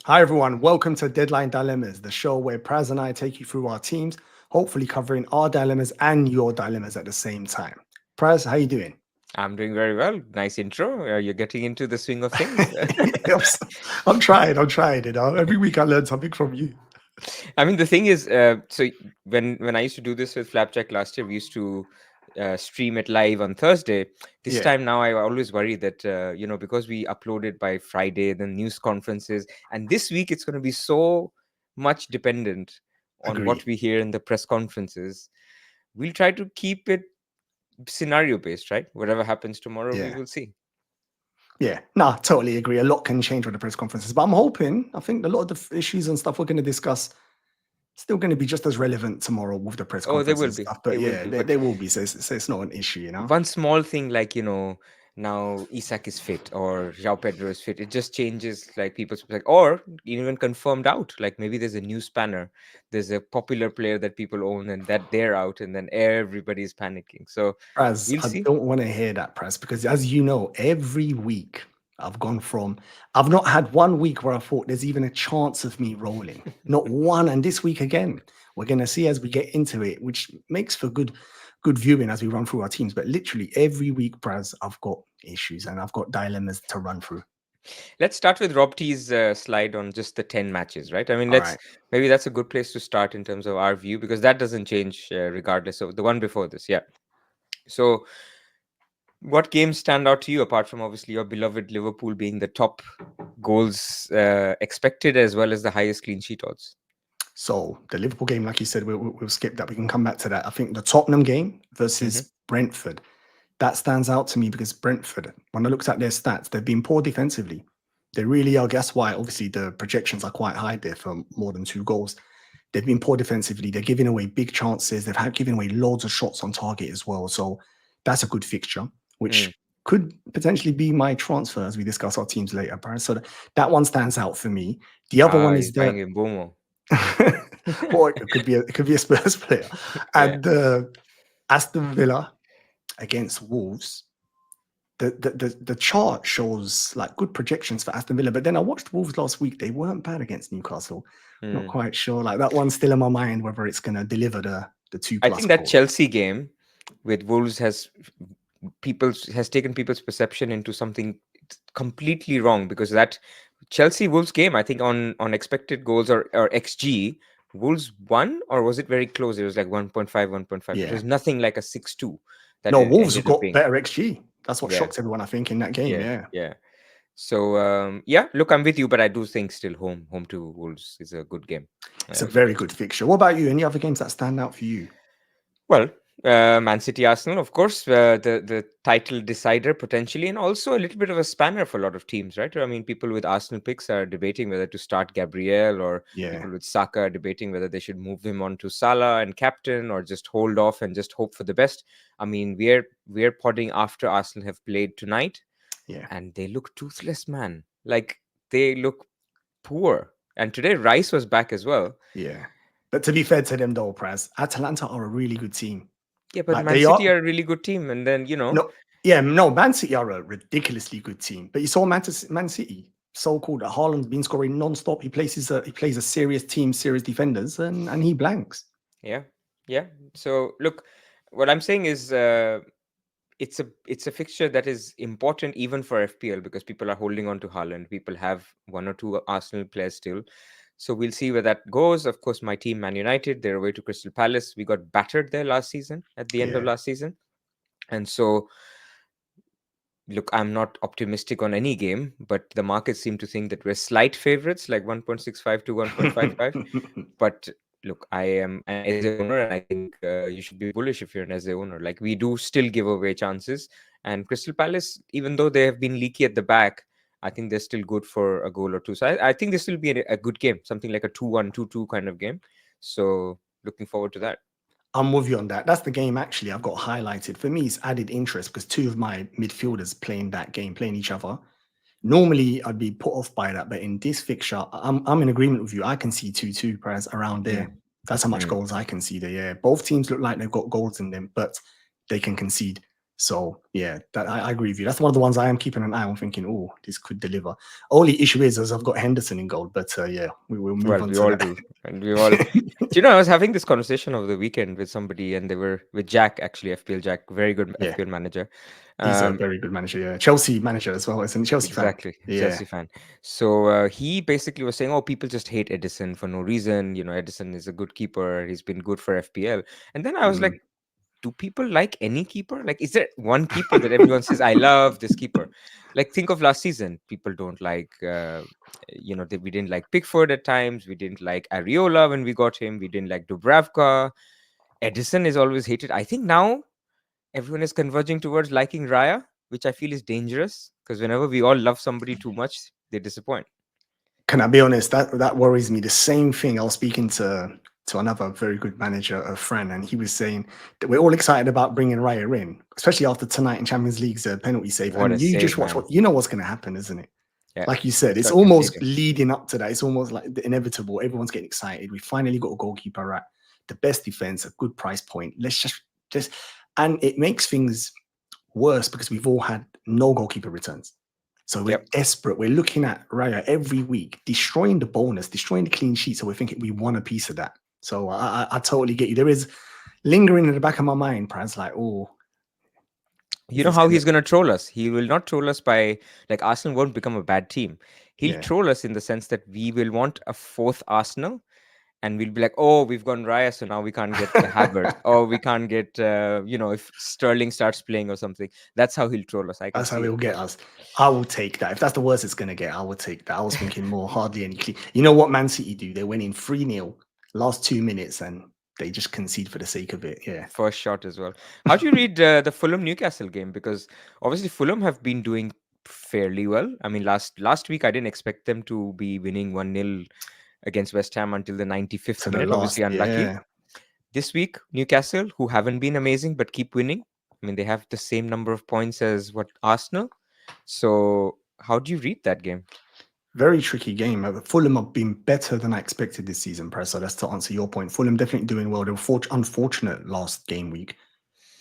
Hi, everyone. Welcome to Deadline Dilemmas, the show where Pras and I take you through our teams, hopefully covering our dilemmas and your dilemmas at the same time. Pras, how you doing? I'm doing very well. Nice intro. You're getting into the swing of things. I'm, s- I'm trying. I'm trying. Every week I learn something from you. I mean, the thing is, so when I used to do this with Flapjack last year, we used to stream it live on Thursday. This Yeah, time now, I always worry that because we uploaded by Friday, the news conferences, and this week it's going to be so much dependent on what agree. we hear in the press conferences. We'll try to keep it scenario based, right? Whatever happens tomorrow, we Yeah, will see. yeah. Nah, totally agree. A lot can change with the press conferences, but I'm hoping. I think a lot of the issues and stuff we're going to discuss still going to be just as relevant tomorrow with the press Oh, they conferences will and be. stuff. They But will yeah, be. they But will be. So it's not an issue. one small thing like now Isak is fit or João Pedro is fit, it just changes like people's like, or even confirmed out, like maybe there's a new spanner, there's a popular player that people own and that they're out and then everybody's panicking, so Praz, we'll I see. don't want to hear that, Praz, because as you know, every week I've gone from, I've not had one week where I thought there's even a chance of me rolling. Not one. And this week again, we're going to see as we get into it, which makes for good viewing as we run through our teams. But literally every week, Praz, I've got issues and I've got dilemmas to run through. Let's start with Rob T's slide on just the 10 matches, right? I mean, All let's right. maybe that's a good place to start in terms of our view because that doesn't change regardless of the one before this. Yeah. So what games stand out to you apart from obviously your beloved Liverpool being the top goals expected as well as the highest clean sheet odds? So the Liverpool game, like you said, we'll skip that. We can come back to that. I think the Tottenham game Hmm. versus Brentford, that stands out to me because Brentford, when I looked at their stats, they've been poor defensively. They really are. Guess why? Obviously, the projections are quite high there for more than 2 goals. They've been poor defensively. They're giving away big chances. They've had given away loads of shots on target as well. So that's a good fixture, Mm. which could potentially be my transfer as we discuss our teams later, Paris. So that one stands out for me. The other one He's is buying the in Bomo. or it could be a Spurs player. Yeah. And Aston Villa against Wolves. The chart shows like good projections for Aston Villa, but then I watched Wolves last week. They weren't bad against Newcastle. Not Mm. quite sure. Like that one's still in my mind whether it's going to deliver the two I plus think that goals. Chelsea game with Wolves has taken people's perception into something completely wrong because that Chelsea Wolves game, I think on expected goals or XG, Wolves won or was it very close? It was like 1.5, 1.5. It Yeah. was nothing like a 6-2 that No, it Wolves have ended up got being. better XG. That's what Yeah, shocks everyone, I think, in that game. yeah, Yeah. yeah. So yeah, look, I'm with you, but I do think still home to Wolves is a good game. It's a Um, very good fixture. What about you? Any other games that stand out for you? Well, Man City Arsenal, of course, the title decider potentially, and also a little bit of a spanner for a lot of teams, right? I mean, people with Arsenal picks are debating whether to start Gabriel, or Yeah. people with Saka are debating whether they should move him on to Salah and captain, or just hold off and just hope for the best. I mean, we're podding after Arsenal have played tonight, Yeah. and they look toothless, man. Like they look poor. And today Rice was back as well. Yeah. But to be fair to them, though, Praz, Atalanta are a really good team. Yeah, but Like Man they City are. are a really good team, and then No, yeah, no, Man City are a ridiculously good team. But you saw Man City, so-called Haaland's been scoring non-stop. He plays a serious team, serious defenders, and he blanks. Yeah, yeah. So look, what I'm saying is, it's a fixture that is important even for FPL because people are holding on to Haaland. People have one or two Arsenal players still. So we'll see where that goes. Of course, my team, Man United, they're away to Crystal Palace. We got battered there last season, at the end of Yeah, last season. And so, look, I'm not optimistic on any game, but the markets seem to think that we're slight favorites, like 1.65 to 1.55. But look, I am an Eze owner, and I think you should be bullish if you're an Eze owner. Like we do still give away chances, and Crystal Palace, even though they have been leaky at the back, I think they're still good for a goal or two. So I think this will be a good game, something like a 2-1, 2-2 kind of game. So looking forward to that. I'm with you on that. That's the game actually I've got highlighted. For me, it's added interest because two of my midfielders playing that game, playing each other. Normally, I'd be put off by that, but in this fixture, I'm in agreement with you. I can see 2-2 Perez around there. Mm, That's how much mm. goals I can see there. Yeah, both teams look like they've got goals in them, but they can concede. So yeah, I agree with you. That's one of the ones I am keeping an eye on, thinking, oh, this could deliver. Only issue is I've got Henderson in goal, but yeah, we will move Well, on we to all that. do, and we all. You know, I was having this conversation over the weekend with somebody, and they were with Jack, actually, FPL Jack, very good Yeah, FPL manager. he's a Um, very good manager. Yeah, Chelsea manager as well. Isn't he? Chelsea fan? exactly, Yeah. Chelsea fan. So he basically was saying, "Oh, people just hate Edison for no reason. You know, Edison is a good keeper. He's been good for FPL." And then I was like, Mm. do people like any keeper? Like, is there one keeper that everyone says, I love this keeper? Like, think of last season. People don't like, we didn't like Pickford at times. We didn't like Areola when we got him. We didn't like Dubravka. Edison is always hated. I think now everyone is converging towards liking Raya, which I feel is dangerous because whenever we all love somebody too much, they disappoint. Can I be honest? That worries me. The same thing. I was speaking to another very good manager, a friend, and he was saying that we're all excited about bringing Raya in, especially after tonight in Champions League's penalty save. What a And you save, just watch man. what you know what's going to happen, isn't it? Yeah, Like you said, it's such a almost saving. leading up to that. It's almost like the inevitable. Everyone's getting excited. We finally got a goalkeeper at the best defense, a good price point. Let's just, and it makes things worse because we've all had no goalkeeper returns. So we're Yep. desperate. We're looking at Raya every week, destroying the bonus, destroying the clean sheet. So we're thinking we want a piece of that. So I totally get you. There is lingering in the back of my mind, Praz, like, oh, You is know this how gonna? he's going to troll us? He will not troll us by, like, Arsenal won't become a bad team. He'll Yeah, troll us in the sense that we will want a fourth Arsenal and we'll be like, oh, we've gone Raya, so now we can't get Havertz. Or we can't get, if Sterling starts playing or something. That's how he'll troll us. I can that's how see it. he'll get us. I will take that. If that's the worst it's gonna get, I will take that. I was thinking more hardly any clean. You know what Man City do? They went in 3-0 last 2 minutes and they just concede for the sake of it. Yeah. First shot as well. How do you read the Fulham Newcastle game? Because obviously Fulham have been doing fairly well. I mean, last week I didn't expect them to be winning 1-0 against West Ham until the 95th To the minute. Obviously last, unlucky. yeah. This week, Newcastle, who haven't been amazing but keep winning. I mean, they have the same number of points as what Arsenal. So, how do you read that game? Very tricky game. Fulham have been better than I expected this season, Press. So that's to answer your point. Fulham definitely doing well. They were unfortunate last game week.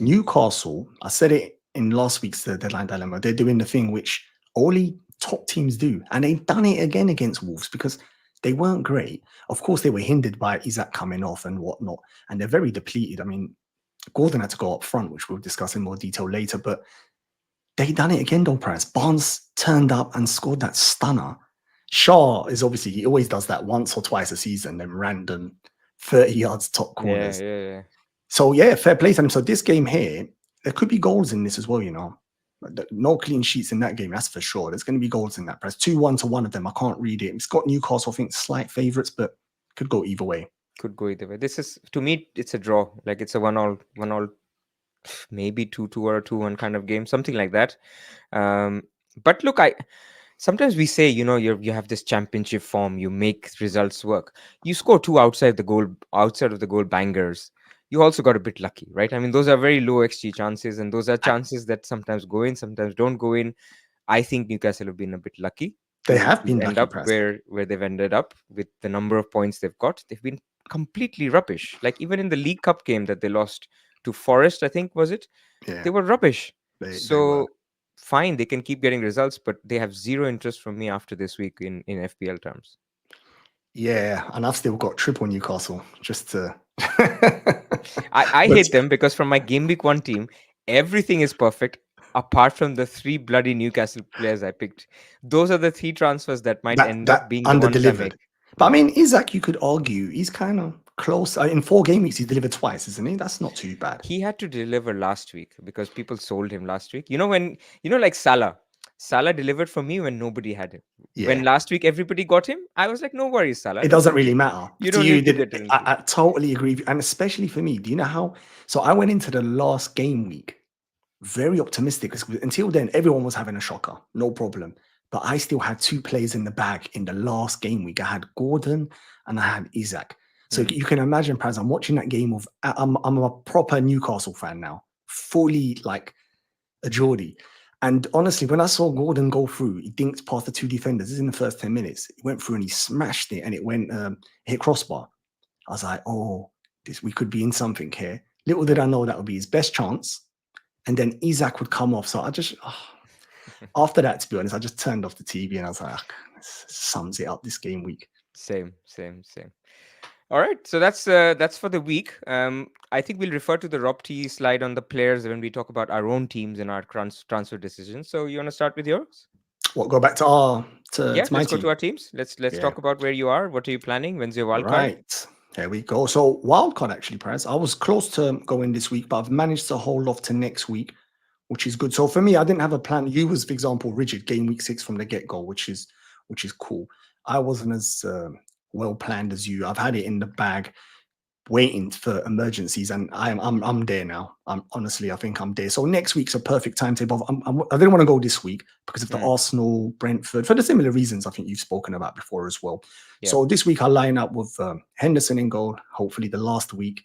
Newcastle, I said it in last week's deadline dilemma. They're doing the thing which only top teams do, and they've done it again against Wolves because they weren't great. Of course, they were hindered by Isaac coming off and whatnot, and they're very depleted. I mean, Gordon had to go up front, which we'll discuss in more detail later, but they done it again, though, Price. Barnes turned up and scored that stunner. Shaw is obviously, he always does that once or twice a season, them random 30 yards top Yeah, corners. yeah, yeah. So, yeah, fair play to them. So, this game here, there could be goals in this as well, you know. No clean sheets in that game, that's for sure. There's going to be goals in that press. 2-1 to one of them. I can't read it. It's got Newcastle, I think, slight favourites, but could go either way. Could go either way. This is, to me, it's a draw. Like, it's a 1-1, maybe 2-2 or a 2-1 kind of game, something like that. But look, sometimes we say, you have this championship form, you make results work. You score two outside of the goal bangers. You also got a bit lucky, right? I mean, those are very low XG chances, and those are chances that sometimes go in, sometimes don't go in. I think Newcastle have been a bit lucky They to have been end lucky, up press. where they've ended up with the number of points they've got. They've been completely rubbish. Like, even in the League Cup game that they lost to Forest, I think, was it? Yeah, They were rubbish. they were. So fine, they can keep getting results, but they have zero interest from me after this week in FPL terms. Yeah, and I've still got triple Newcastle just to. I But hate them because from my game week 1 team, everything is perfect apart from the 3 bloody Newcastle players I picked. Those are the 3 transfers that might end up that being the under ones I make. delivered. But I Yeah. mean, Isaac, you could argue he's kind of close. In 4 game weeks, he's delivered twice, isn't he? That's not too bad. He had to deliver last week because people sold him last week. Like Salah. Salah delivered for me when nobody had him. When Yeah, last week everybody got him, I was like, no worries, Salah. it doesn't really matter You to don't you. need to Did get anything. I totally agree, with you. And especially for me. Do you know how? So I went into the last game week very optimistic because until then everyone was having a shocker, no problem. But I still had 2 players in the bag in the last game week. I had Gordon and I had Isaac. So Mm. you can imagine, Praz, I'm watching that game of I'm a proper Newcastle fan now, fully like a Geordie. And honestly, when I saw Gordon go through, he dinked past the 2 defenders. This is in the first 10 minutes. He went through and he smashed it and it went hit crossbar. I was like, oh, we could be in something here. Little did I know that would be his best chance. and then Isaac would come off. So I just after that, to be honest, I just turned off the TV and I was like, this sums it up this game week. Same, same, same. All right, so that's for the week. I think we'll refer to the Rob T slide on the players when we talk about our own teams and our transfer decisions. So you want to start with yours? What, go back to Yeah, my let's go to team? our teams. Let's Yeah. talk about where you are. What are you planning? When's your wild card? Right. There we go. So wildcard actually, Perez. I was close to going this week, but I've managed to hold off to next week, which is good. So for me, I didn't have a plan. You was, for example, rigid game week 6 from the get-go, which is cool. I wasn't as well planned as you. I've had it in the bag, waiting for emergencies, and I'm there now. I'm honestly, I think I'm there. So next week's a perfect timetable. I didn't want to go this week because of the Arsenal, Brentford, for the similar reasons I think you've spoken about before as well. Yeah. So this week I line up with Henderson in goal. Hopefully the last week.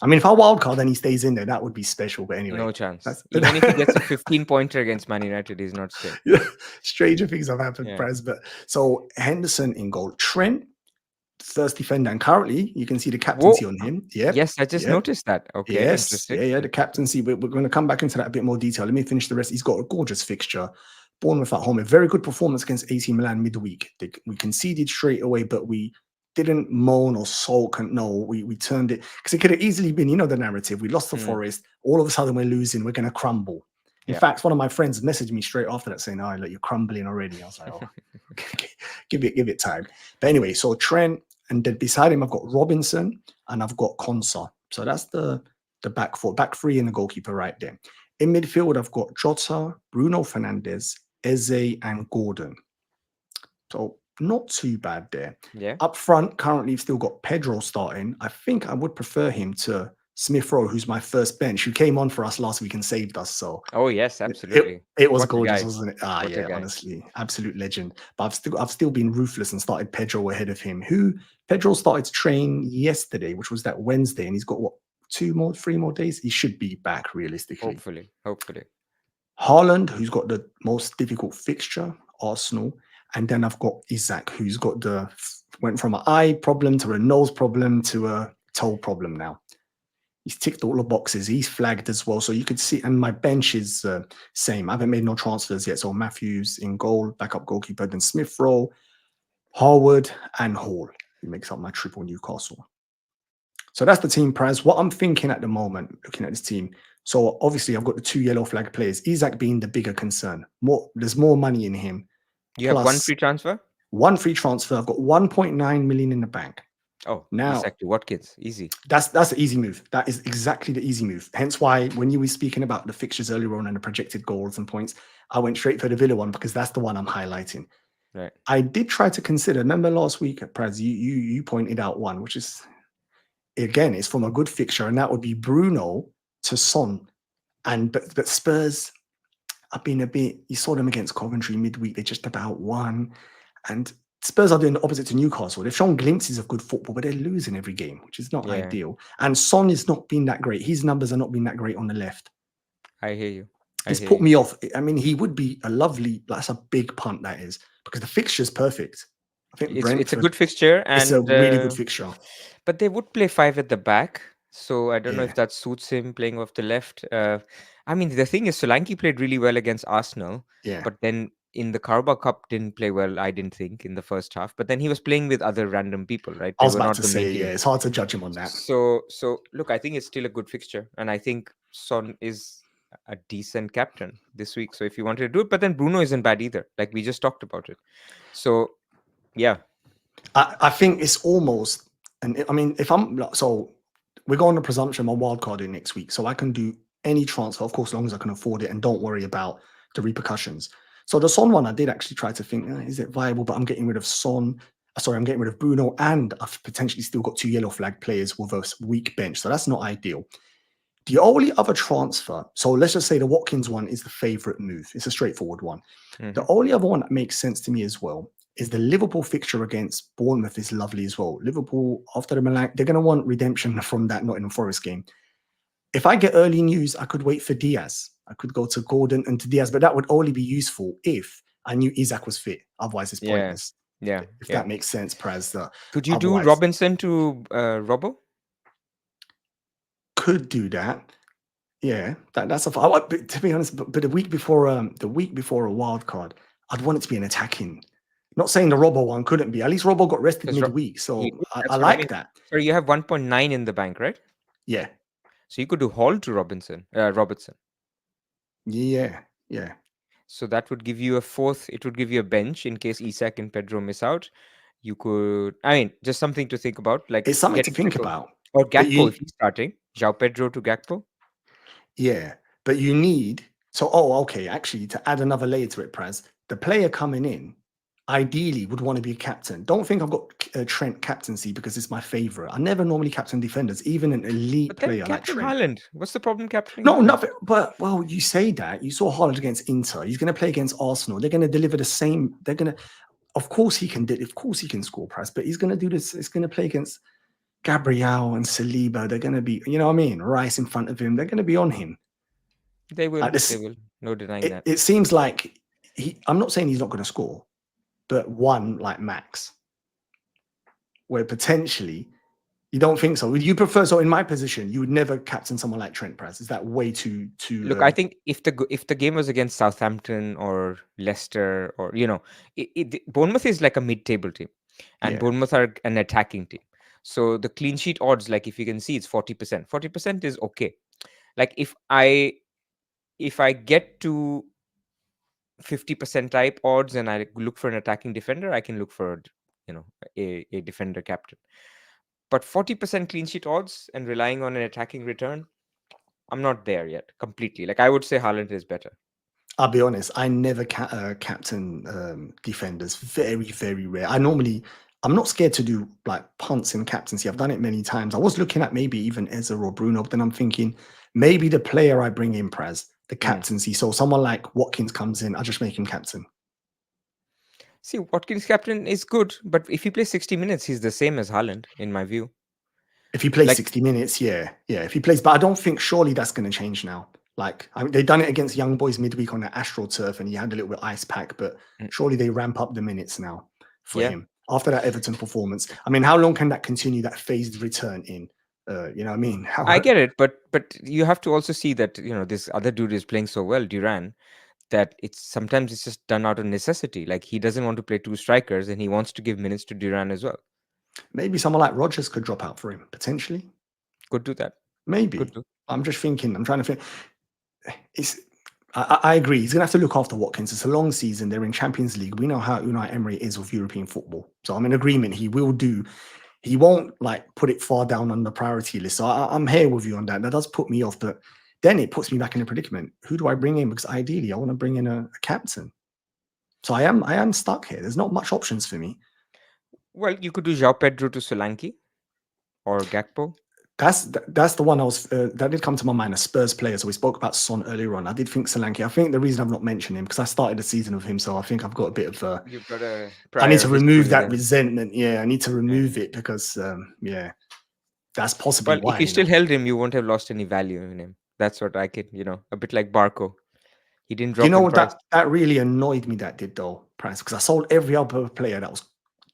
I mean, if I wildcard then he stays in there, that would be special. But anyway, No chance. Even if he gets a 15-pointer against Man United, he's not staying. Yeah, stranger things have happened, Yeah. Prez. But so Henderson in goal, Trent, first defender, and currently you can see the captaincy on him. Yep. Yes, I just Yep. noticed that. Okay, Yes, interesting. yeah, the captaincy. We're going to come back into that a bit more detail. Let me finish the rest. He's got a gorgeous fixture. Bournemouth at home, a very good performance against AC Milan midweek. We conceded straight away, but we didn't moan or sulk. And no, we turned it because it could have easily been, the narrative. We lost to Forest. All of a sudden, we're losing. We're going to crumble. In fact, one of my friends messaged me straight after that saying, "Oh, look, you're crumbling already." I was like, "Oh, give it time." But anyway, so Trent, and then beside him, I've got Robinson and I've got Konsa. So that's the back four, back three, and the goalkeeper right there. In midfield, I've got Jota, Bruno Fernandes, Eze, and Gordon. So not too bad there. Yeah. Up front, currently, you've still got Pedro starting. I think I would prefer him to Smith Rowe, who's my first bench, who came on for us last week and saved us. So Oh yes, absolutely. it was What a gorgeous, guy. wasn't it? What a Yeah, guy. honestly, absolute legend. But I've still been ruthless and started Pedro ahead of him. Pedro started to train yesterday, which was that Wednesday, and he's got what, 3 more days? He should be back realistically. Hopefully. Haaland, who's got the most difficult fixture, Arsenal. And then I've got Isaac, who's got went from an eye problem to a nose problem to a toe problem now. He's ticked all the boxes. He's flagged as well. So you could see, and my bench is same. I haven't made no transfers yet. So Matthews in goal, backup goalkeeper, then Smith Rowe, Harwood, and Hall. He makes up my triple Newcastle. So that's the team, Praz. What I'm thinking at the moment, looking at this team. So obviously I've got the 2 yellow flag players. Isaac being the bigger concern. There's more money in him. You have one free transfer? One free transfer. I've got 1.9 million in the bank. Oh, now Isaac to Watkins, easy. That's the easy move. That is exactly the easy move. Hence why when you were speaking about the fixtures earlier on and the projected goals and points, I went straight for the Villa one because that's the one I'm highlighting. Right. I did try to consider. Remember last week, Praz, you pointed out one, which is again, it's from a good fixture, and that would be Bruno to Son. But Spurs, I've been you saw them against Coventry midweek. They just about won, and Spurs are doing the opposite to Newcastle. They've shown glimpses of good football, but they're losing every game, which is not ideal. And Son is not been that great. His numbers are not been that great on the left. I hear you. It's put me off. I mean, he would be a lovely, that's a big punt, that is, because the fixture's perfect. I think it's a good fixture. And it's a really good fixture. But they would play 5 at the back. So I don't know if that suits him playing off the left. I mean, the thing is, Solanke played really well against Arsenal. Yeah. But then in the Carabao Cup didn't play well, I didn't think, in the first half. But then he was playing with other random people, right? I was about to say, yeah, it's hard to judge him on that. So look, I think it's still a good fixture. And I think Son is a decent captain this week. So if you wanted to do it, but then Bruno isn't bad either. Like we just talked about it. So, yeah. I think it's almost, and I mean, so we're going on presumption I'm wildcarding next week. So I can do any transfer, of course, as long as I can afford it and don't worry about the repercussions. So the Son one, I did actually try to think, is it viable? But I'm getting rid of Son. Sorry, I'm getting rid of Bruno, and I've potentially still got 2 yellow flag players with a weak bench. So that's not ideal. The only other transfer, so let's just say the Watkins one is the favorite move. It's a straightforward one. The only other one that makes sense to me as well is the Liverpool fixture against Bournemouth is lovely as well. Liverpool, after the Milan, they're going to want redemption from that Nottingham Forest game. If I get early news, I could wait for Diaz. I could go to Gordon and to Diaz, but that would only be useful if I knew Isaac was fit. Otherwise, it's pointless. Yeah. If that makes sense, Praz. Could you do Robinson to Robbo? Could do that. Yeah, that's a. But to be honest, but the week before a wild card, I'd want it to be an attacking. Not saying the Robbo one couldn't be. At least Robbo got rested Because midweek, he so did, I that's what I like mean. that. Sorry, you have 1.9 in the bank, right? Yeah, So you could do Hall to Robertson. yeah, yeah. So that would give you a fourth. It would give you a bench in case Isak and Pedro miss out. You could, I mean, just something to think about, like It's something to getting think Pedro about. or But Gakpo if he's starting. Jao Pedro to Gakpo. yeah, but you need. So, oh, okay. Actually, to add another layer to it, Praz, the player coming in ideally would want to be a captain. Don't think I've got Trent captaincy because it's my favorite. I never normally captain defenders, even an elite But then player like Captain Trent. Haaland. What's the problem captaining No, Haaland? nothing. But well, you say that. You saw Haaland against Inter. He's going to play against Arsenal. They're going to deliver the same. They're going to. Of course he can. Of course he can score press, but he's going to do this. It's going to play against Gabriel and Saliba. They're going to be. You know what I mean? Rice in front of him. They're going to be on him. They will. Like They this. will. No denying that. It seems like he. I'm not saying he's not going to score, but one like max, where potentially you don't think so. Would you prefer? So in my position, you would never captain someone like Trent Press. Is that way too? Look, I think if the game was against Southampton or Leicester or Bournemouth is like a mid-table team, and Yeah. Bournemouth are an attacking team. So the clean sheet odds, like if you can see, it's 40%. 40% is okay. Like if I get to 50% type odds and I look for an attacking defender, I can look for a defender captain. But 40% clean sheet odds and relying on an attacking return, I'm not there yet completely. Like I would say Haaland is better. I'll be honest, I never captain defenders. Very, very rare. I'm not scared to do like punts in captaincy. I've done it many times. I was looking at maybe even Ezra or Bruno, but then I'm thinking maybe the player I bring in, Praz, the Mm. captaincy. So someone like Watkins comes in, I just make him captain. See, Watkins captain is good, but if he plays 60 minutes, he's the same as Haaland, in my view. If he plays Like, 60 minutes, yeah. If he plays, but I don't think surely that's going to change now. Like they've done it against Young Boys midweek on the Astral turf, and he had a little bit ice pack, but mm, surely they ramp up the minutes now for yeah, him after that Everton performance. I mean, how long can that continue? That phased return in, you know what I mean? I How get it, but you have to also see that this other dude is playing so well, Duran, that it's just done out of necessity. Like he doesn't want to play two strikers, and he wants to give minutes to Duran as well. maybe someone like Rogers could drop out for him potentially. Could do that. Could Maybe do. I'm just thinking. I'm trying to think. It's I agree. He's going to have to look after Watkins. It's a long season. They're in Champions League. We know how Unai Emery is with European football. So I'm in agreement. He will do. He won't like put it far down on the priority list. So I'm here with you on that. That does put me off, but then it puts me back in a predicament. Who do I bring in? Because ideally, I want to bring in a captain. So I am stuck here. There's not much options for me. Well, you could do João Pedro to Solanke or Gakpo. That's the one I was that did come to my mind. A Spurs player. So we spoke about Son earlier on. I did think Solanke. I think the reason I've not mentioned him because I started the season with him, so I think I've got a bit of You've got a I need prior to history remove with that him. resentment. Yeah, I need to Yeah. remove it because that's possibly Well, if why. you still held him, you won't have lost any value in him. That's what I could, a bit like Barco. He didn't Do you drop know in what price. that really annoyed me? That did though, Price, because I sold every other player that was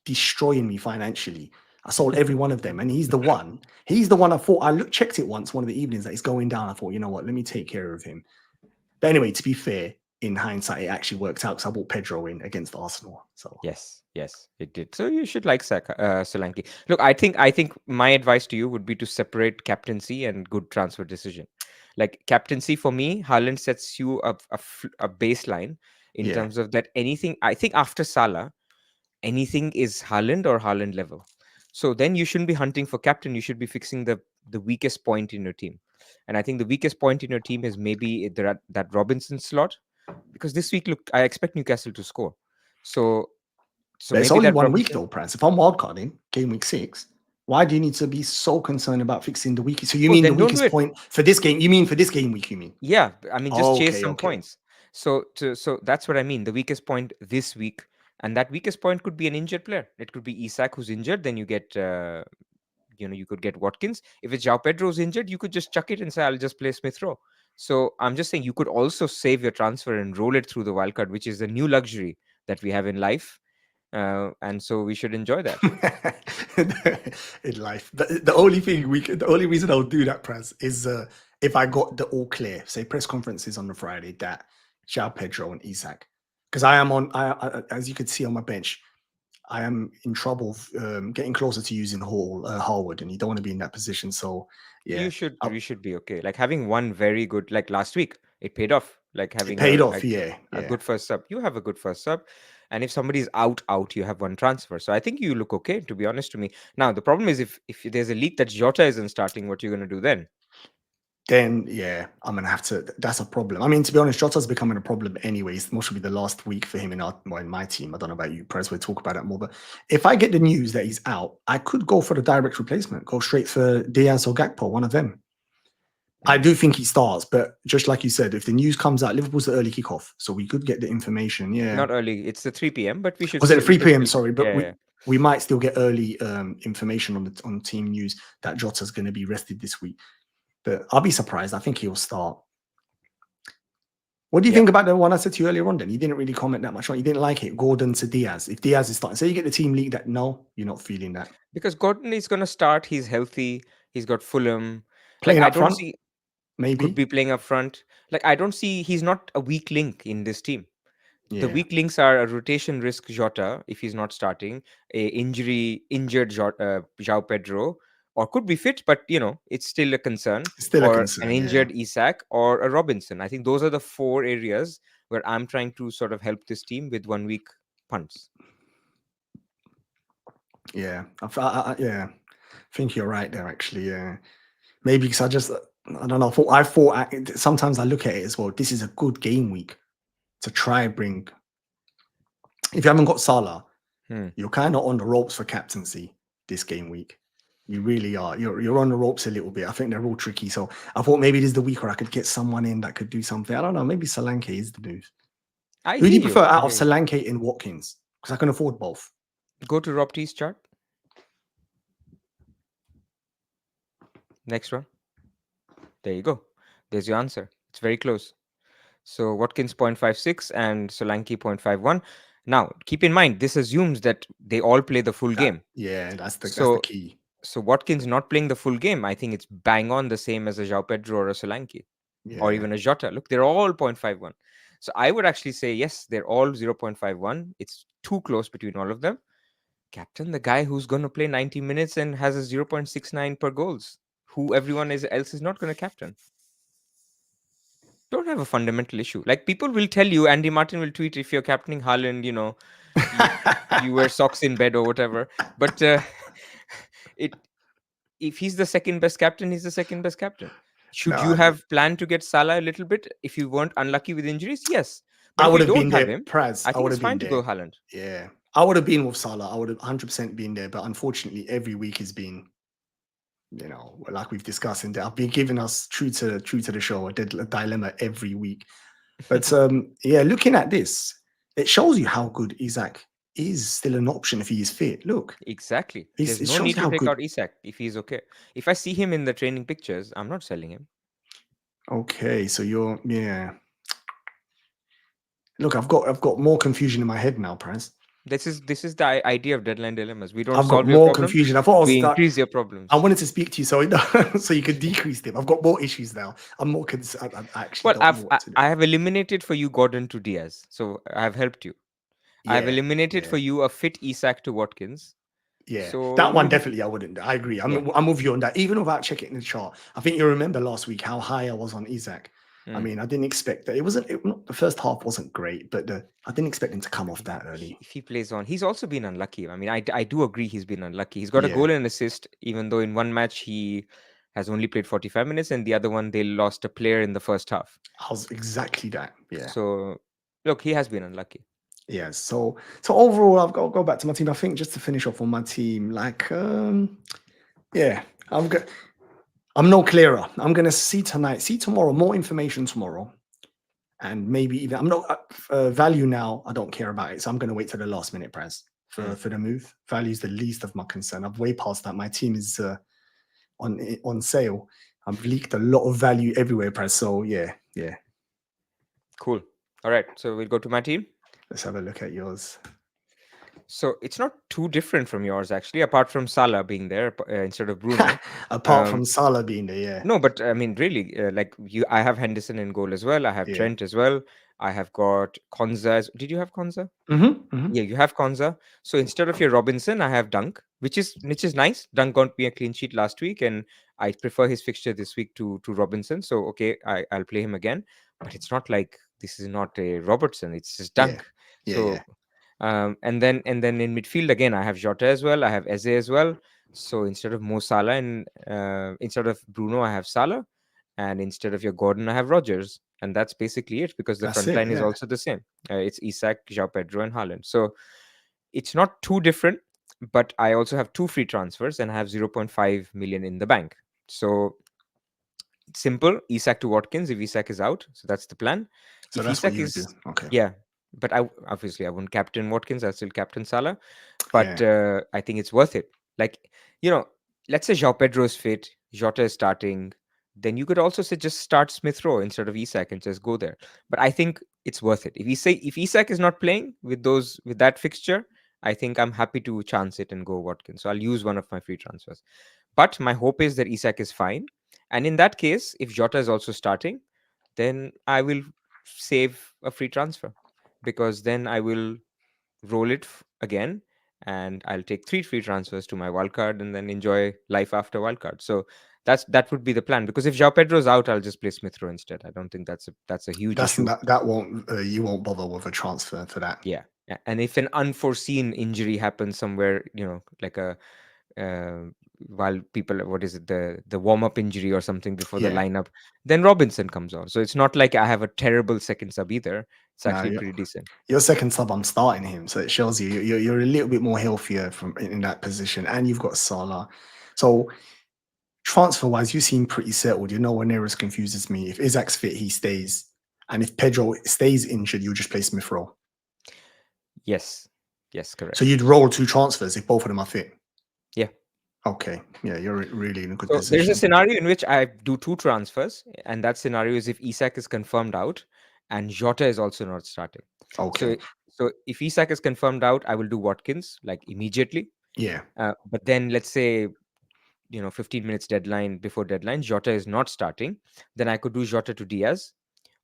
destroying me financially. I sold every one of them, and he's the one. He's the one I thought checked it once one of the evenings that he's going down. I thought, you know what, let me take care of him. But anyway, to be fair, in hindsight, it actually worked out because I bought Pedro in against Arsenal. So Yes, it did. So you should like Solanke. Look, I think my advice to you would be to separate captaincy and good transfer decision. Like captaincy for me, Haaland sets you a baseline in yeah, terms of that anything. I think after Salah, anything is Haaland or Haaland level. So then you shouldn't be hunting for captain. You should be fixing the weakest point in your team. And I think the weakest point in your team is maybe that Robinson slot, because this week, look, I expect Newcastle to score. So but it's maybe only that 1 week Robinson. though, Price. If I'm wildcarding game week 6, why do you need to be so concerned about fixing the weakest? So you Oh, mean the then don't do weakest it. point for this game? You mean for this game week? You mean? Yeah, I mean, just chase Okay, some okay. points. So that's what I mean. The weakest point this week, and that weakest point could be an injured player. It could be Isak who's injured. Then you get, you could get Watkins. If it's João Pedro's injured, you could just chuck it and say, "I'll just play Smith Rowe." So I'm just saying you could also save your transfer and roll it through the wildcard, which is a new luxury that we have in life, and so we should enjoy that. In life. The only reason I'll do that, Praz, is if I got the all clear, say press conferences on the Friday, that João Pedro and Isak, because I am on, as you could see on my bench, I am in trouble getting closer to using Harwood, and you don't want to be in that position. So yeah, You should be okay. Like having one very good, like last week, it paid off. Like it having paid off. Yeah, a yeah. good first sub. You have a good first sub. And if somebody's out, you have one transfer. So I think you look okay, to be honest to me. Now the problem is if there's a leak that Jota isn't starting, what you're gonna do then? Then yeah, I'm gonna have to. That's a problem. I mean, to be honest, Jota's becoming a problem anyways. Most should be the last week for him in my team. I don't know about you, Prez. We'll talk about that more. But if I get the news that he's out, I could go for the direct replacement. Go straight for Diaz or Gakpo, one of them. I do think he starts, but just like you said, if the news comes out, Liverpool's the early kickoff, so we could get the information. Yeah, Not early. It's the 3 p.m., but we should was it still at we 3 should p.m.? still Sorry, but yeah, yeah. we might still get early information on team news that Jota's going to be rested this week. But I'll be surprised. I think he'll start. What do you Yeah. think about the one I said to you earlier on? Then you didn't really comment that much on. You didn't like it. Gordon to Diaz. If Diaz is starting, say you get the team league that no, you're not feeling that. Because Gordon is gonna start, he's healthy, he's got Fulham. Like Playing I up don't front, see could maybe. be playing up front. Like I don't see he's not a weak link in this team. The Yeah, weak links are a rotation risk Jota if he's not starting, a injured João Pedro, or could be fit, but it's still a concern, it's still a or an concern. Yeah, injured Isak or a Robinson. I think those are the four areas where I'm trying to sort of help this team with 1 week punts. yeah, yeah. I think you're right there. Actually, yeah. Maybe because I don't know. Sometimes I look at it as well. This is a good game week to try bring. If you haven't got Salah, Hmm. you're kind of on the ropes for captaincy this game week. You really are. You're on the ropes a little bit. I think they're all tricky. So I thought maybe this is the week where I could get someone in that could do something. I don't know. Maybe Solanke is the move. I Who do hear you you. prefer I out of hear you. Solanke and Watkins? Because I can afford both. Go to Rob T's chart. Next one. There you go. There's your answer. It's very close. So Watkins 0.56 and Solanke 0.51. Now, keep in mind, this assumes that they all play the full game. That's the So key. so Watkins not playing the full game, I think it's bang on the same as a João Pedro or a Solanke or Yeah. even a Jota. Look, they're all 0.51. So I would actually say, yes, they're all 0.51. It's too close between all of them. Captain, the guy who's going to play 90 minutes and has a 0.69 per goals, who everyone else is not going to captain. Don't have a fundamental issue. Like people will tell you, Andy Martin will tweet if you're captaining Haaland, you, you wear socks in bed or whatever. But it if he's the second best captain, he's the second best captain. Should you No, have planned to get Salah a little bit if you weren't unlucky with injuries? Yes. But I if would you have don't been have there, him, Praz. I I think would it's have been fine to go there. Haaland. Yeah. I would have been with Salah. I would have 100% been there. But unfortunately, every week has been, like we've discussed in there. I've been giving us true to the show a dilemma every week. But yeah, looking at this, it shows you how good Isaac is still an option if he is fit. Look, Exactly. There's it no shows need you to how take good. out Isak if he's okay. If I see him in the training pictures, I'm not selling him. Okay, so yeah. Look, I've got more confusion in my head now, Praz. This is the idea of deadline dilemmas. We don't I've got solve your more problems. confusion. I thought We increase your I problems. wanted to speak to you so so you could decrease them. I've got more issues now. I'm more concerned. I actually Well, don't know what to do. I have eliminated for you Gordon to Diaz, so I've helped you. I have Yeah, eliminated for yeah, you a fit Isak to Watkins. yeah. So That one you definitely I wouldn't. I agree. yeah. I'm with you on that. Even without checking the chart, I think you remember last week how high I was on Isaac. I Mm. mean, I didn't expect that. The first half wasn't great, but I didn't expect him to come off that early. If he plays on, he's also been unlucky. I mean, I do agree he's been unlucky. He's got a Yeah, goal and assist, even though in one match he has only played 45 minutes, and the other one they lost a player in the first half. I was exactly that. Yeah. So look, he has been unlucky. Yeah, so overall, I've got to go back to my team. I think just to finish off on my team, like yeah, I'm go- I'm no clearer. I'm gonna see tonight, see tomorrow, more information tomorrow, and maybe even I'm not value now. I don't care about it, so I'm gonna wait till the last minute, Prez, Mm. for the move. Value is the least of my concern. I've way past that. My team is on sale. I've leaked a lot of value everywhere, Prez. So yeah, yeah. Cool. All right, so we'll go to my team. Let's have a look at yours. So it's not too different from yours, actually, apart from Salah being there instead of Bruno. Apart Um, from Salah being there, yeah, no, but I mean, really, like I have Henderson in goal as well. I have yeah. Trent as well. I have got Konza. Did you have Konza? Mm-hmm. Yeah, you have Konza. So instead of your Robinson, I have Dunk, which is nice. Dunk got me a clean sheet last week, and I prefer his fixture this week to Robinson. So okay, I'll play him again. But it's not like this is not a Robertson. It's just Yeah, Dunk. yeah, yeah. So and then in midfield again, I have Jota as well. I have Eze as well. So instead of Mo Salah and instead of Bruno, I have Salah, and instead of your Gordon, I have Rogers, and that's basically it because the That's front it. line is Yeah. also the same. It's Isak, João Pedro, and Haaland. So it's not too different, but I also have two free transfers and I have 0.5 million in the bank. So simple, Isak to Watkins if Isak is out. So that's the plan. So If that's what Isak you would do. is, Okay. yeah, but obviously I wouldn't captain Watkins. I still captain Salah, but Yeah. I think it's worth it. Like, you know, let's say João Pedro is fit, Jota is starting, then you could also say just start Smith Rowe instead of Isak and just go there. But I think it's worth it. If Isak is not playing with that fixture, I think I'm happy to chance it and go Watkins. So I'll use one of my free transfers. But my hope is that Isak is fine. And in that case, if Jota is also starting, then I will save a free transfer because then I will roll it again and I'll take three free transfers to my wildcard and then enjoy life after wildcard. So that would be the plan because if João Pedro's out, I'll just play Smith Rowe instead. I don't think that's a huge That's issue. that won't you won't bother with a transfer for that. Yeah. Yeah. And if an unforeseen injury happens somewhere, like a uh, while people, what is it, the warm up injury or something before the Yeah. lineup, then Robinson comes on. So it's not like I have a terrible second sub either. It's Now actually pretty decent. your second sub, I'm starting him, so it shows you're a little bit more healthier from in that position, and you've got Salah. So transfer wise, you seem pretty settled. You're nowhere near as confused as me. If Isaac's fit, he stays, and if Pedro stays injured, you just play Smith Rowe. Yes. Yes, So correct. you'd roll two transfers if both of them are fit. Yeah. Okay, yeah, you're really in a good So there's a position. scenario in which I do two transfers, and that scenario is if Isak is confirmed out and Jota is also not starting. Okay, So so if Isak is confirmed out, I will do Watkins like immediately. yeah, But then let's say 15 minutes deadline before deadline, Jota is not starting, then I could do Jota to Diaz,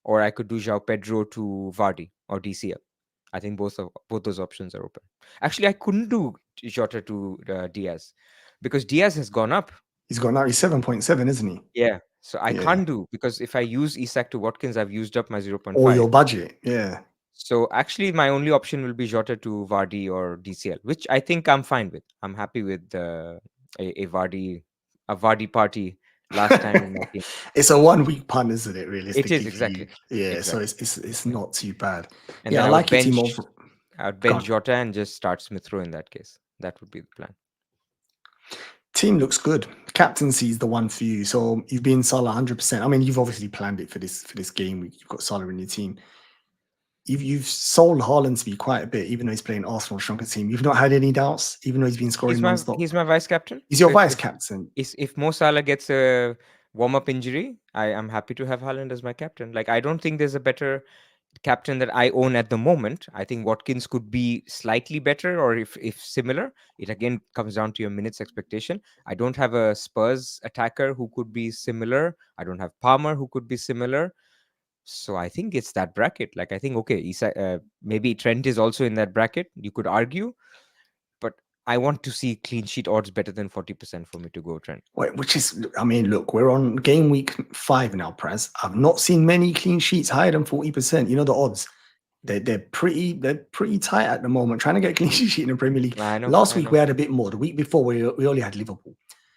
or I could do João Pedro to Vardy or DCL. I think both those options are open. Actually, I couldn't do Jota to Diaz because Diaz has gone up. he's got 97.7, isn't he? Yeah. So I Yeah, can't do because if I use Isak to Watkins, I've used up my or 0.5. your budget. Yeah, So actually, my only option will be Jota to Vardy or DCL, which I think I'm fine with. I'm happy with a Vardy party last time in my team. it's a 1 week punt, isn't it? It is Realistically for you, exactly, yeah. So exactly. it's not too bad. And Yeah, then I like your team over. I would bench Gone. Jota and just start Smith Rowe in that case. That would be the plan. Team looks good. Captaincy is the one for you. So you've been Salah 100%. I mean, you've obviously planned it for this game week. You've got Salah in your team. You've sold Haaland to be quite a bit, even though he's playing Arsenal's stronger team. You've not had any doubts, even though he's been scoring non-stop. He's my vice captain. He's your So vice captain. if Mo Salah gets a warm up injury, I am happy to have Haaland as my captain. Like I don't think there's a better captain that I own at the moment. I think Watkins could be slightly better, or if similar. It again comes down to your minutes expectation. I don't have a Spurs attacker who could be similar. I don't have Palmer who could be similar. So I think it's that bracket. Like I think okay, maybe Trent is also in that bracket. You could argue, but I want to see clean sheet odds better than 40% for me to go Trent. Which is, I mean, look, we're on game week 5 now, Praz. I've not seen many clean sheets higher than 40%. You know the odds. They're pretty tight at the moment. Trying to get a clean sheet in the Premier League. I know, Last I week know. we had a bit more. The week before we only had Liverpool.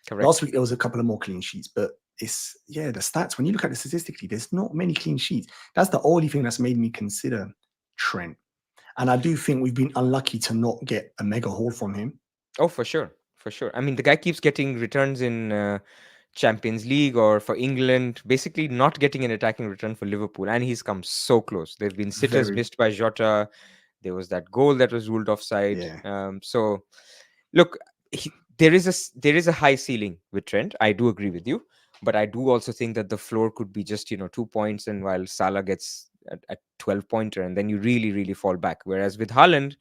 Correct. Last week there was a couple of more clean sheets, but the stats. When you look at it statistically, there's not many clean sheets. That's the only thing that's made me consider Trent. And I do think we've been unlucky to not get a mega haul from him. Oh, for sure, for sure. I mean, the guy keeps getting returns in Champions League or for England, basically not getting an attacking return for Liverpool, and he's come so close. There've been sitters Very, missed by Jota. There was that goal that was ruled offside. yeah. So, look, there is a high ceiling with Trent. I do agree with you, but I do also think that the floor could be just 2 points, and while Salah gets a 12 pointer, and then you really really fall back. Whereas with Haaland,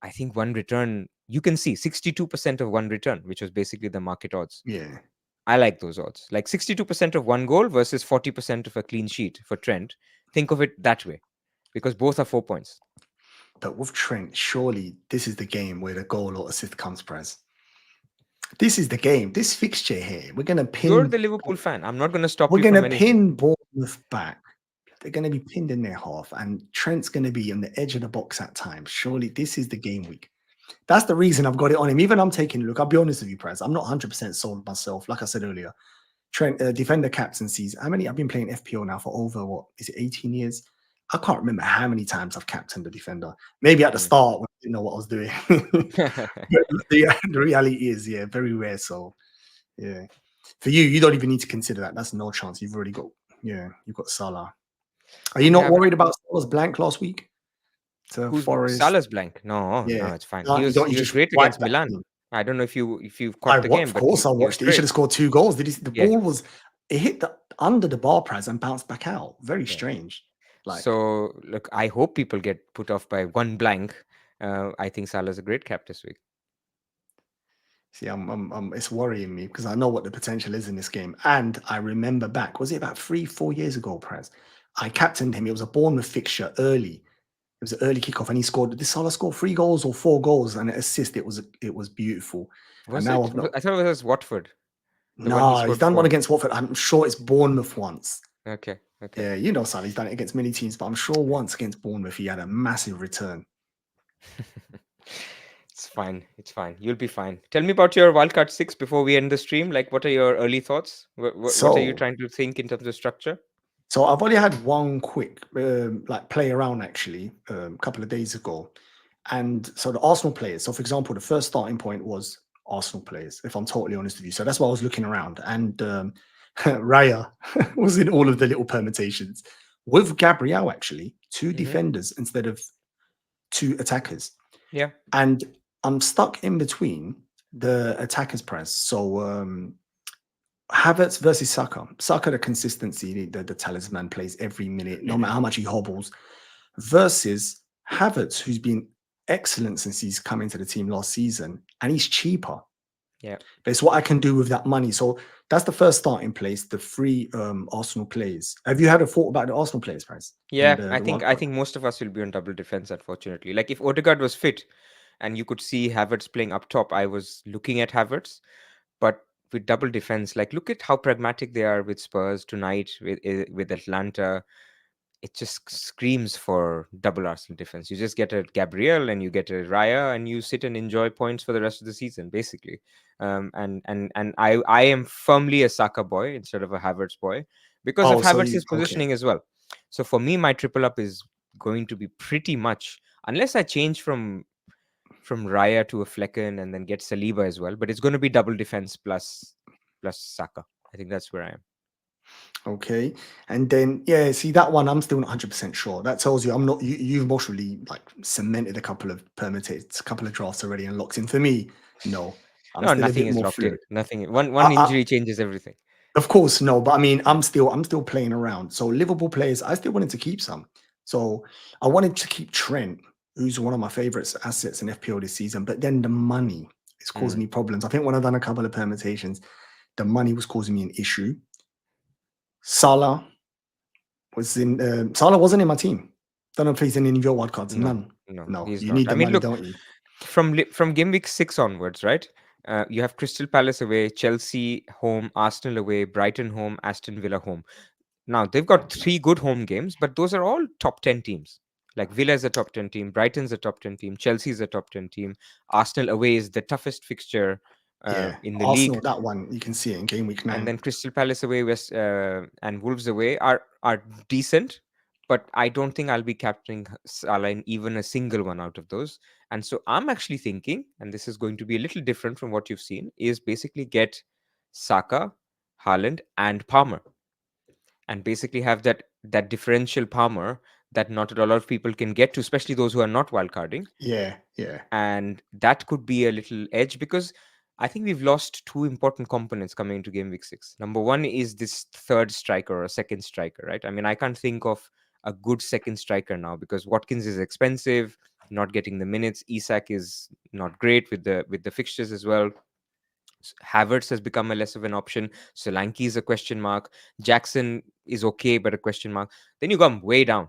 I think one return, you can see 62% of one return, which was basically the market odds. Yeah. I like those odds. Like 62% of one goal versus 40% of a clean sheet for Trent. Think of it that way because both are 4 points. But with Trent, surely this is the game where the goal or assist comes, Prez. This is the game. This fixture here, You're the Liverpool fan. I'm not going to stop we're you gonna from anything. pin Bournemouth back. They're gonna be pinned in their half, and Trent's gonna be on the edge of the box at times. Surely this is the game week. That's the reason I've got it on him. Even I'm taking a look. I'll be honest with you, Prez. I'm not 100% sold myself. Like I said earlier, Trent, defender captaincies. How many? I've been playing FPL now for over what is it, 18 years? I can't remember how many times I've captained a defender. Maybe at the Mm. start when I didn't know what I was doing. But the reality is, yeah, very rare. So, yeah, for you, you don't even need to consider that. That's no chance. You've already got, yeah, you've got Salah. Are I you mean, not worried about Salah's blank last week to who's Forest? Salah's blank? No, Yeah, no, it's fine. no, you don't. You He was just great wipe against that Milan. clean. I don't know if you've caught the game, Of but course, I he was watched it. He should great. have scored 2 goals. The Yeah, ball was it hit the under the bar press and bounced back out. Very yeah. strange. Like, So look, I hope people get put off by one blank. I think Salah's a great cap this week. see, it's worrying me because I know what the potential is in this game. And I remember back, was it about 3, 4 years ago, Prez? I captained him. It was a Bournemouth fixture early. It was an early kickoff, and he scored. Did Salah score 3 goals or 4 goals and an assist? It was beautiful. And Was now it? I've not. I thought it was Watford, the one he Nah, he's scored done one four. against Watford. I'm sure it's Bournemouth once. Okay, okay. Yeah, you know, Salah, he's done it against many teams, but I'm sure once against Bournemouth, he had a massive return. It's fine. It's fine. You'll be fine. Tell me about your wildcard six before we end the stream. Like, what are your early thoughts? What are you So, trying to think in terms of structure? so I've only had one quick like play around actually a couple of days ago, and so the Arsenal players. So, for example, the first starting point was Arsenal players. If I'm totally honest with you, so that's why I was looking around, and Raya was in all of the little permutations with Gabriel actually, two Hmm. defenders instead of two attackers. Yeah. And I'm stuck in between the attackers press. So Havertz versus Saka. Saka, the consistency, the talisman plays every minute, no matter how much he hobbles, versus Havertz, who's been excellent since he's come into the team last season, and he's cheaper. Yeah. But it's what I can do with that money. So that's the first starting place, the three Arsenal players. Have you had a thought about the Arsenal players, price in Yeah. I the think wild I card? think most of us will be on double defense, unfortunately. Like if Odegaard was fit and you could see Havertz playing up top, I was looking at Havertz. But with double defense, like look at how pragmatic they are with Spurs tonight, with Atlanta. It just screams for double Arsenal defense. You just get a Gabriel and you get a Raya, and you sit and enjoy points for the rest of the season, basically. And I am firmly a Saka boy instead of a Havertz boy because of Oh, so you Havertz's okay? positioning as well. So for me, my triple up is going to be pretty much, unless I change from Raya to a Flecken and then get Saliba as well, but it's going to be double defense plus Saka. I think that's where I am. Okay. And then, yeah, see that one, I'm still not 100% sure. That tells you I'm not, you've mostly like cemented a couple of permutates, a couple of drafts already and locked in. For me, no, I'm No, still a nothing bit is more locked in. fluid. Nothing. One I, injury changes everything. of course, no, but I mean, I'm still playing around. So Liverpool players, I still wanted to keep some. So I wanted to keep Trent, who's one of my favorites assets in FPL this season, but then the money is causing Mm. me problems. I think when I've done a couple of permutations, the money was causing me an issue. Salah Salah wasn't in my team. Don't know if he's in any of your wild cards. No, None. no, No, he's you not. need I the mean, money, look, don't you? from game week 6 onwards, right? You have Crystal Palace away, Chelsea home, Arsenal away, Brighton home, Aston Villa home. Now they've got 3 good home games, but those are all top 10 teams. Like Villa's a top 10 team, Brighton's a top 10 team, Chelsea's a top 10 team. Arsenal away is the toughest fixture Yeah, in the Arsenal. league. That one you can see it in game week And 9. then Crystal Palace away, West and Wolves away are decent, but I don't think I'll be capturing Salah in even a single one out of those. And so I'm actually thinking, and this is going to be a little different from what you've seen, is basically get Saka, Haaland, and Palmer, and basically have that differential Palmer that not a lot of people can get to, especially those who are not wildcarding, Yeah, yeah, and that could be a little edge because I think we've lost 2 important components coming into game week 6. Number one is this third striker or second striker, right? I mean, I can't think of a good second striker now because Watkins is expensive. not getting the minutes. Isak is not great with the fixtures as well. Havertz has become a less of an option. Solanke is a question mark. Jackson is okay, but a question mark. Then you come way down.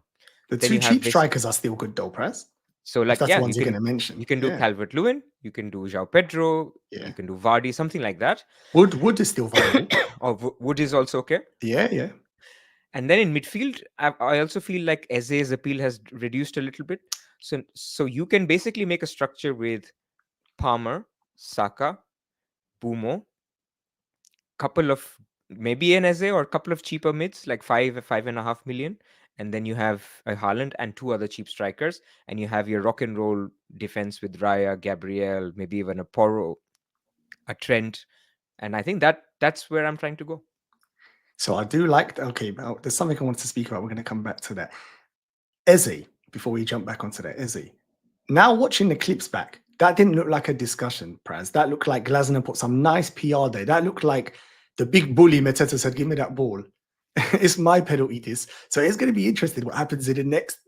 The Then two you have cheap this. strikers are still good though, Press. So If like, that's the yeah, ones you're going to mention. you can do Yeah. Calvert Lewin, you can do João Pedro, Yeah. you can do Vardy, something like that. Wood is still viable. Or Wood is also okay. Yeah, yeah. And then in midfield, I also feel like Eze's appeal has reduced a little bit. So you can basically make a structure with Palmer, Saka, Bumo, couple of maybe an Eze or a couple of cheaper mids like 5.5 million, and then you have a Haaland and two other cheap strikers, and you have your rock and roll defense with Raya, Gabriel, maybe even a Porro, a Trent, and I think that's where I'm trying to go. So I do like. Okay, there's something I wanted to speak about. We're going to come back to that. Eze, before we jump back onto that, Eze. Now watching the clips back, that didn't look like a discussion, Praz. That looked like Glasner put some nice PR there. That looked like the big bully Mateta said, "Give me that ball. It's my penalty." This, so it's going to be interesting what happens in the next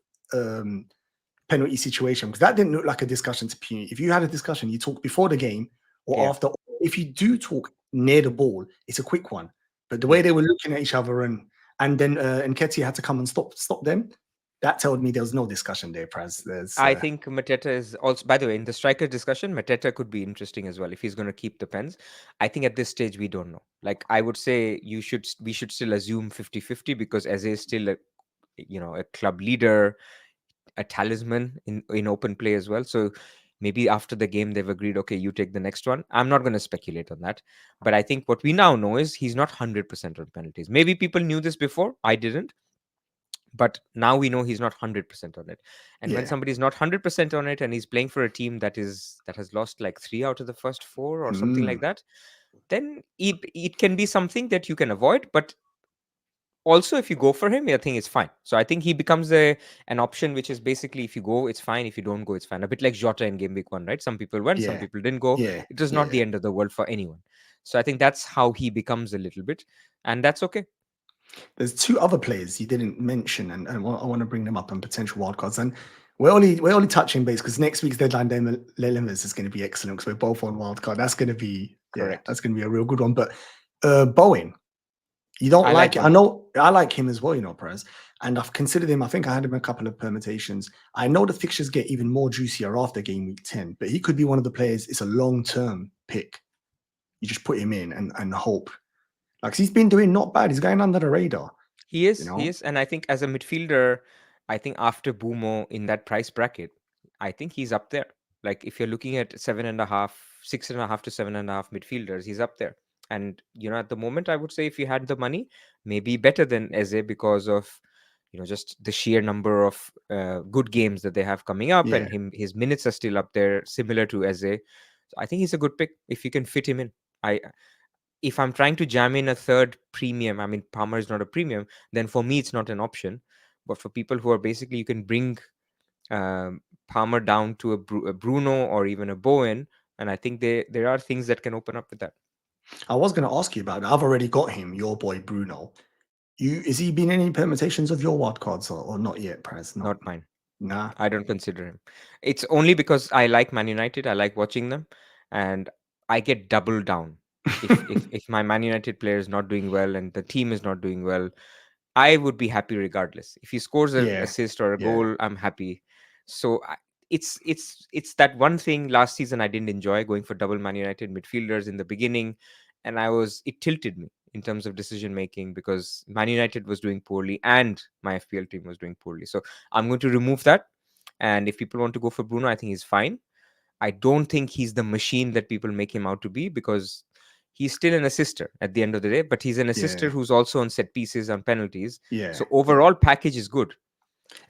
penalty situation, because that didn't look like a discussion to me. If you had a discussion, you talk before the game or Yeah, after. If you do talk near the ball, it's a quick one. But the way yeah. they were looking at each other and then Nketiah had to come and stop them, that told me there was no discussion there, Praz. There's I think Mateta is also, by the way, in the striker discussion, Mateta could be interesting as well if he's going to keep the pens. I think at this stage we don't know. Like I would say we should still assume 50-50 because Eze is still a club leader, a talisman in open play as well. So maybe after the game they've agreed, okay, you take the next one. I'm not going to speculate on that, but I think what we now know is he's not 100% on penalties. Maybe people knew this before, I didn't, but now we know he's not 100% on it. And when yeah. somebody's not 100% on it and he's playing for a team that has lost like 3 out of the first 4 or something like Mm, that, then it can be something that you can avoid. But also if you go for him, I think it's fine. So I think he becomes an option which is basically, if you go it's fine, if you don't go it's fine, a bit like Jota in game week 1, right? Some people went, some yeah, people didn't go. yeah, It was not yeah. the end of the world for anyone. So I think that's how he becomes a little bit, and that's okay. There's two other players you didn't mention, and I want to bring them up on potential wildcards. And we're only touching base because next week's deadline dilemmas is going to be excellent because we're both on wildcard. That's going to be Correct. that's going to be a real good one. But Bowen, you don't I like like it. I Bowen. know I like him as well, Perez. And I've considered him. I think I had him a couple of permutations. I know the fixtures get even more juicier after game week 10, but he could be one of the players. It's a long-term pick. You just put him in and hope. Like he's been doing not bad. He's going under the radar. He You is, he know. is, and I think as a midfielder, I think after Bumo in that price bracket, I think he's up there. Like if you're looking at 7.5, 6.5 to 7.5 midfielders, he's up there. And at the moment, I would say if you had the money, maybe better than Eze because of just the sheer number of good games that they have coming up, and Yeah. his minutes are still up there, similar to Eze. So I think he's a good pick if you can fit him in. I If I'm trying to jam in a third premium, I mean, Palmer is not a premium, then for me, it's not an option. But for people who are basically, you can bring Palmer down to a Bruno or even a Bowen. And I think there are things that can open up with that. I was going to ask you about it. I've already got him, your boy Bruno. Is he been any permutations of your wild cards or not yet, Prez? Not. Not mine. Nah. I don't consider him. It's only because I like Man United. I like watching them, and I get double down if my Man United player is not doing well and the team is not doing well. I would be happy regardless. If he scores an Yeah. assist or a Yeah. goal, I'm happy. So it's that one thing last season I didn't enjoy, going for double Man United midfielders in the beginning, and it tilted me in terms of decision making because Man United was doing poorly and my FPL team was doing poorly. So I'm going to remove that. And if people want to go for Bruno, I think he's fine. I don't think he's the machine that people make him out to be because he's still an assister at the end of the day, but he's an assister Yeah. who's also on set pieces and penalties. Yeah. So overall package is good.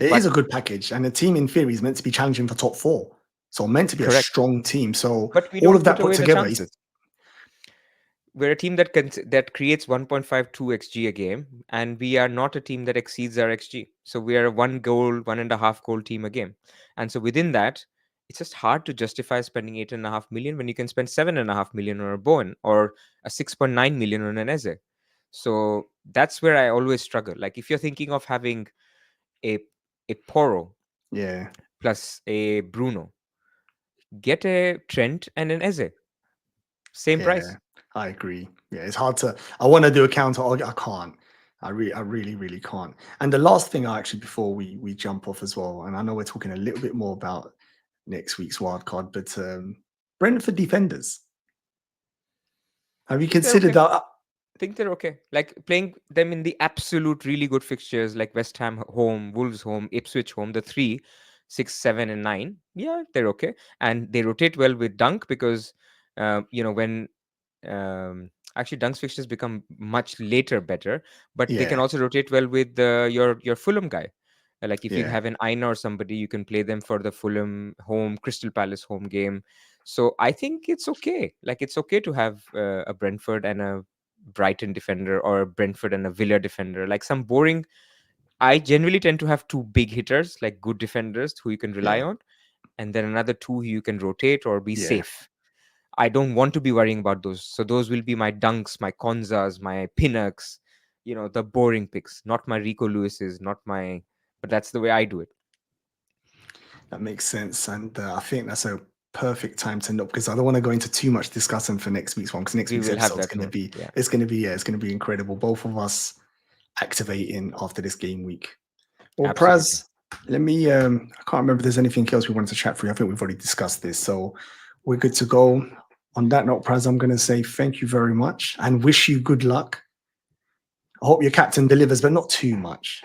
It is But a good package, and the team in theory is meant to be challenging for top four, so meant to be a correct. strong team. So But we all don't of that put put away the together is chances. We're a team that creates 1.52 xg a game, and we are not a team that exceeds our xg. So we are a 1.5 goal team a game, and so within that, it's just hard to justify spending 8.5 million when you can spend 7.5 million on a Bowen or a 6.9 million on an Eze. So that's where I always struggle. Like if you're thinking of having a a Poro, yeah, plus a Bruno. Get a Trent and an Eze. Same Yeah, price. I agree. Yeah, it's hard to. I want to do a counter. I can't. I really, really can't. And the last thing, actually, before we jump off as well, and I know we're talking a little bit more about next week's wildcard, but Brentford defenders. Have you I think they're considered okay. that? I think they're okay. Like playing them in the absolute really good fixtures like West Ham home, Wolves home, Ipswich home, the 3, 6, 7, and 9. Yeah, they're okay. And they rotate well with Dunk because, when actually Dunk's fixtures become much later better, but they can Yeah, also rotate well with your Fulham guy. Like if you yeah, have an Aina or somebody, you can play them for the Fulham home, Crystal Palace home game. So I think it's okay. Like it's okay to have a Brentford and a Brighton defender or a Brentford and a Villa defender. Like some boring. I generally tend to have two big hitters, like good defenders who you can rely yeah, on, and then another two who you can rotate or be yeah. safe. I don't want to be worrying about those. So those will be my Dunks, my Konzas, my Pinnacks, the boring picks, not my Rico Lewis's, not my. But that's the way I do it. That makes sense, and I think that's a perfect time to end because I don't want to go into too much discussion for next week's one because next We week's will have episode is that going to soon. be Yeah, it's going to be incredible. Both of us activating after this game week. Well, absolutely. Praz, let me. I can't remember if there's anything else we wanted to chat through. I think we've already discussed this, so we're good to go. On that note, Praz, I'm going to say thank you very much and wish you good luck. I hope your captain delivers, but not too much.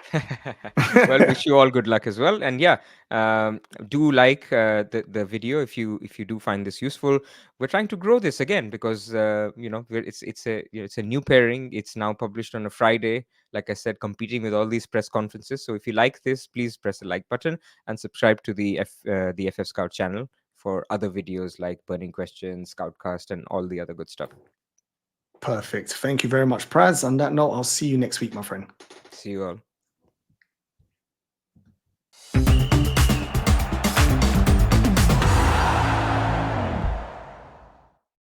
Well, wish you all good luck as well, and yeah, do like the video if you do find this useful. We're trying to grow this again because it's a new pairing. It's now published on a Friday, like I said, competing with all these press conferences. So if you like this, please press the like button and subscribe to the FF Scout channel for other videos like Burning Questions, Scoutcast, and all the other good stuff. Perfect. Thank you very much, Praz. On that note, I'll see you next week, my friend. See you all.